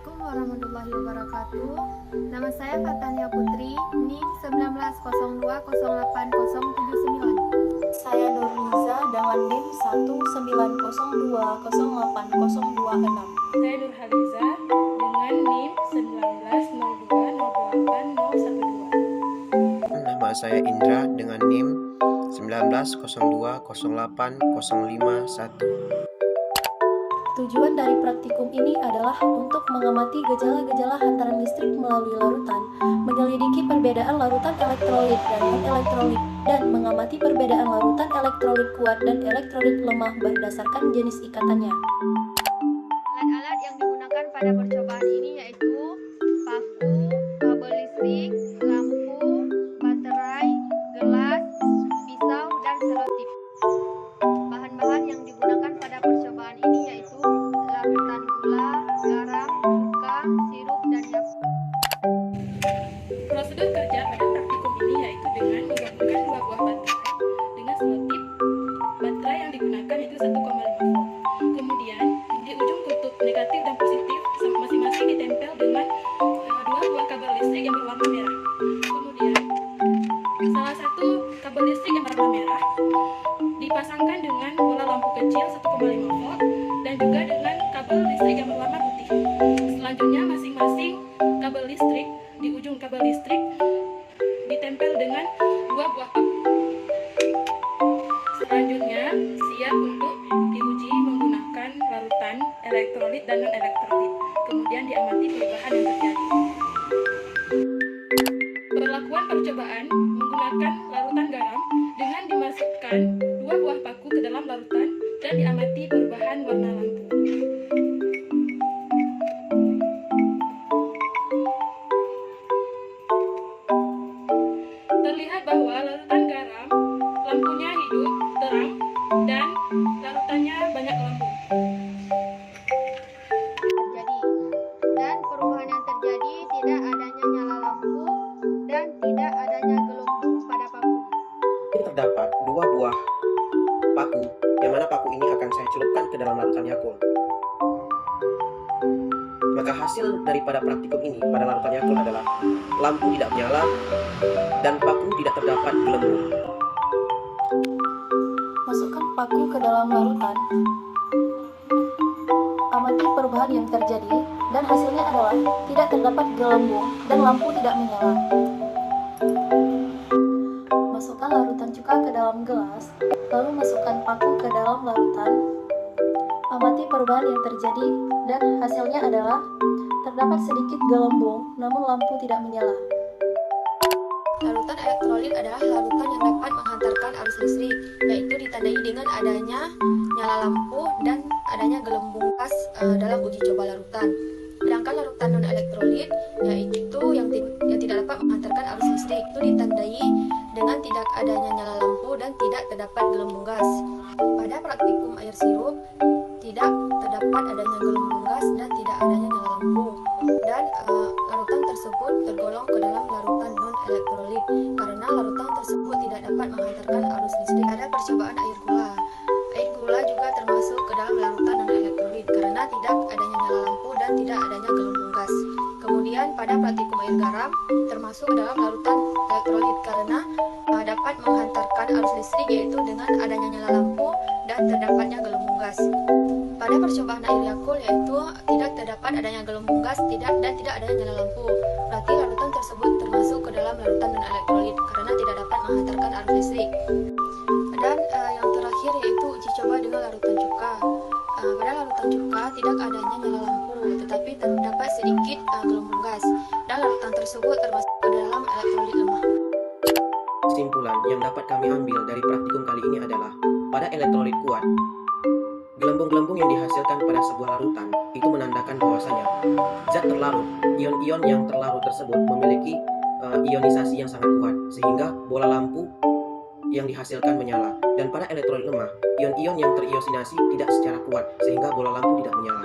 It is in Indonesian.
Assalamualaikum warahmatullahi wabarakatuh. Nama saya Fatania Putri, NIM 19020809. Saya Nurliza dengan NIM 190208026. Saya Nurhaliza dengan NIM 1902081012. Nama saya Indra dengan NIM 1902080551. Tujuan dari praktikum ini adalah untuk mengamati gejala-gejala hantaran listrik melalui larutan, menyelidiki perbedaan larutan elektrolit dan non-elektrolit, dan mengamati perbedaan larutan elektrolit kuat dan elektrolit lemah berdasarkan jenis ikatannya. Alat-alat yang digunakan pada percobaan ini yaitu paku, kabel listrik, lampu, baterai, gelas, pisau, dan selotip. Bahan-bahan yang digunakan pada percobaan ini yaitu larutan gula, garam, cuka, sirup, dan yakult. Prosedur kerja pada praktikum ini yaitu dengan menggabungkan dua buah baterai dengan selotip. Baterai yang digunakan itu 1,5 volt. Kemudian di ujung kutub negatif dan positif masing-masing ditempel dengan dua buah kabel listrik yang berwarna merah. Kemudian salah satu kabel listrik yang berwarna merah dipasangkan dengan bola lampu kecil 1,5 volt dan juga dengan kabel listrik yang berwarna putih. Selanjutnya masing-masing kabel listrik di ujung kabel listrik ditempel dengan dua buah paku. Selanjutnya siap untuk diuji menggunakan larutan elektrolit dan non-elektrolit. Kemudian diamati perubahan yang terjadi. Perlakuan percobaan menggunakan larutan garam dengan dimasukkan dua buah paku ke dalam larutan dan diamati perubahan warna lampu. Terlihat bahwa larutan garam lampunya hidup, terang, dan larutannya banyak lambung. Terjadi dan perubahan yang terjadi tidak adanya nyala lampu dan tidak adanya gelembung pada paku. Ini terdapat dua buah paku, yang mana paku ini akan saya celupkan ke dalam larutan Yakult. Maka hasil daripada praktikum ini pada larutan Yakult adalah lampu tidak menyala dan paku tidak terdapat gelembung. Masukkan paku ke dalam larutan. Amati perubahan yang terjadi dan hasilnya adalah tidak terdapat gelembung dan lampu tidak menyala. Masukkan larutan cuka ke dalam gelas, lalu masukkan paku ke dalam larutan. Amati perubahan yang terjadi dan hasilnya adalah terdapat sedikit gelembung namun lampu tidak menyala. Larutan elektrolit adalah larutan yang dapat menghantarkan arus listrik, yaitu ditandai dengan adanya nyala lampu dan adanya gelembung gas dalam uji coba larutan. Sedangkan larutan non-elektrolit, yaitu yang tidak dapat menghantarkan arus listrik, itu ditandai dengan tidak adanya nyala lampu dan tidak terdapat gelembung gas. Pada praktikum air sirup, tidak terdapat adanya gelembung gas dan tidak adanya nyala lampu. Dan larutan tersebut tergolong ke dalam larutan non-elektrolit karena larutan tersebut tidak dapat menghantarkan arus listrik. Ada percobaan air gula. Air gula juga termasuk ke dalam larutan non-elektrolit karena tidak adanya nyala lampu dan tidak adanya gelembung gas. Kemudian pada praktikum air garam termasuk ke dalam larutan elektrolit karena dapat menghantarkan arus listrik yaitu dengan adanya nyala lampu dan terdapatnya gelembung gas. Pada percobaan air Yakult yaitu tidak terdapat adanya gelembung gas dan tidak adanya nyala lampu. Berarti larutan tersebut termasuk ke dalam larutan non-elektrolit karena tidak dapat menghantarkan arus listrik. Dan yang terakhir yaitu uji coba dengan larutan cuka. Pada larutan cuka tidak adanya nyala lampu, tetapi terdapat sedikit gelembung gas dan larutan tersebut termasuk ke dalam elektrolit lemah. Kesimpulan yang dapat kami ambil dari praktikum kali ini adalah pada elektrolit kuat, gelembung-gelembung yang dihasilkan pada sebuah larutan itu menandakan bahwasanya zat terlarut, ion-ion yang terlarut tersebut memiliki ionisasi yang sangat kuat sehingga bola lampu yang dihasilkan menyala. Dan pada elektrolit lemah, ion-ion yang teriosinasi tidak secara kuat sehingga bola lampu tidak menyala.